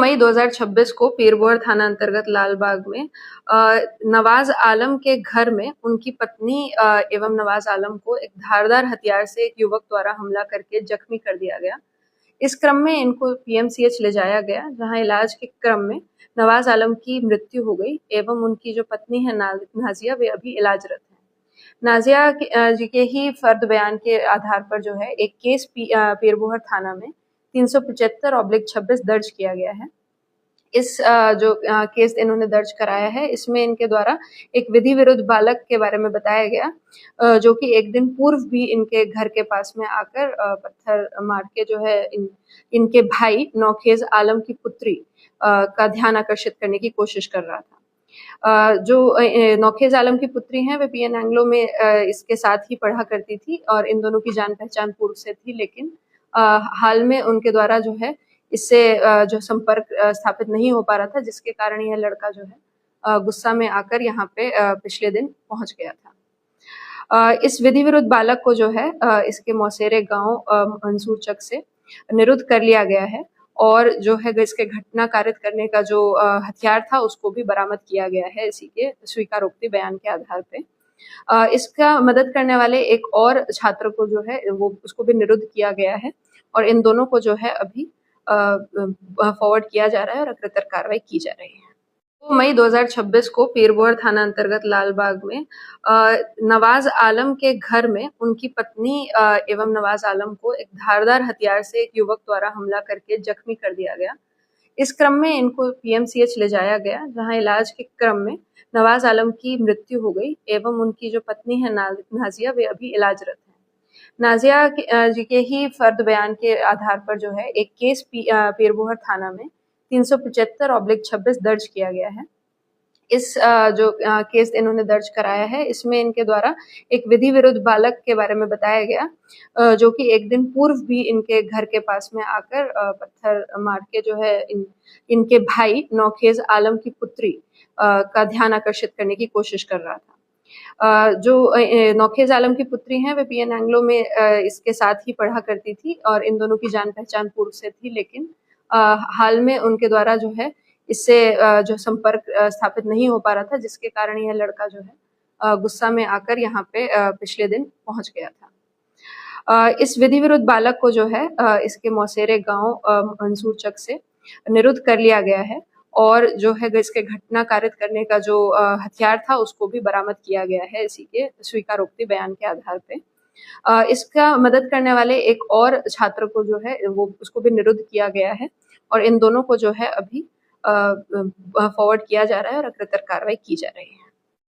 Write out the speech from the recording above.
मई 2026 को पीरबोहर थाना अंतर्गत लालबाग में नवाज आलम के घर में उनकी पत्नी एवं नवाज आलम को एक धारदार हथियार से एक युवक द्वारा हमला करके जख्मी कर दिया गया। इस क्रम में इनको पीएमसीएच ले जाया गया, जहां इलाज के क्रम में नवाज आलम की मृत्यु हो गई एवं उनकी जो पत्नी है नाजिया, वे अभी इलाजरत हैं। नाजिया जी के ही फर्द बयान के आधार पर जो है एक केस पीरबोहर थाना में 375/26 दर्ज किया गया है। इस जो केस इन्होंने दर्ज कराया है, इसमें इनके द्वारा एक विधि विरुद्ध बालक के बारे में बताया गया, जो कि एक दिन पूर्व भी इनके घर के पास में आकर पत्थर मार के जो है इनके भाई नौखेज आलम की पुत्री का ध्यान आकर्षित करने की कोशिश कर रहा था। जो नौखेज आलम की पुत्री हैं, वे पीएन एंग्लो में इसके साथ ही पढ़ा करती थी और इन दोनों की जान पहचान पूर्व से थी, लेकिन हाल में उनके द्वारा जो है इससे जो संपर्क स्थापित नहीं हो पा रहा था, जिसके कारण यह लड़का जो है गुस्सा में आकर यहाँ पे पिछले दिन पहुंच गया था। इस विधि विरुद्ध बालक को जो है इसके मौसेरे गांव मंसूर चक से निरुद्ध कर लिया गया है और जो है इसके घटना कारित करने का जो हथियार था, उसको भी बरामद किया गया है इसी के स्वीकारोक्ति बयान के आधार पे। इसका मदद करने वाले एक और छात्र को जो है वो उसको भी निरुद्ध किया गया है और इन दोनों को जो है अभी फॉरवर्ड किया जा रहा है और अग्रतर कार्रवाई की जा रही है। तो मई 2026 को पीरबोहर थाना अंतर्गत लालबाग में नवाज आलम के घर में उनकी पत्नी एवं नवाज आलम को एक धारदार हथियार से एक युवक द्वारा हमला करके जख्मी कर दिया गया। इस क्रम में इनको पीएमसीएच ले जाया गया, जहां इलाज के क्रम में नवाज आलम की मृत्यु हो गई एवं उनकी जो पत्नी है नाजिया, वे अभी इलाजरत हैं। नाजिया जी के ही फर्द बयान के आधार पर जो है एक केस पीरबोहर थाना में 375/26 दर्ज किया गया है। इस जो केस इन्होंने दर्ज कराया है, इसमें इनके द्वारा एक विधि विरुद्ध बालक के बारे में बताया गया, जो कि एक दिन पूर्व भी इनके घर के पास में आकर पत्थर मार के जो है इनके भाई नौखेज आलम की पुत्री का ध्यान आकर्षित करने की कोशिश कर रहा था। जो नौखेज आलम की पुत्री हैं, वे पीएन एंग्लो में इसके साथ ही पढ़ा करती थी और इन दोनों की जान पहचान पूर्व से थी, लेकिन हाल में उनके द्वारा जो है इससे जो संपर्क स्थापित नहीं हो पा रहा था, जिसके कारण यह लड़का जो है गुस्सा में आकर यहाँ पे पिछले दिन पहुंच गया था। इस विधि विरुद्ध बालक को जो है इसके मौसेरे गांव मंसूर चक से निरुद्ध कर लिया गया है और जो है इसके घटना कारित करने का जो हथियार था, उसको भी बरामद किया गया है इसी के स्वीकारोक्ति बयान के आधार पे। इसका मदद करने वाले एक और छात्र को जो है वो उसको भी निरुद्ध किया गया है और इन दोनों को जो है अभी फॉरवर्ड किया जा रहा है और अग्रतर कार्रवाई की जा रही है।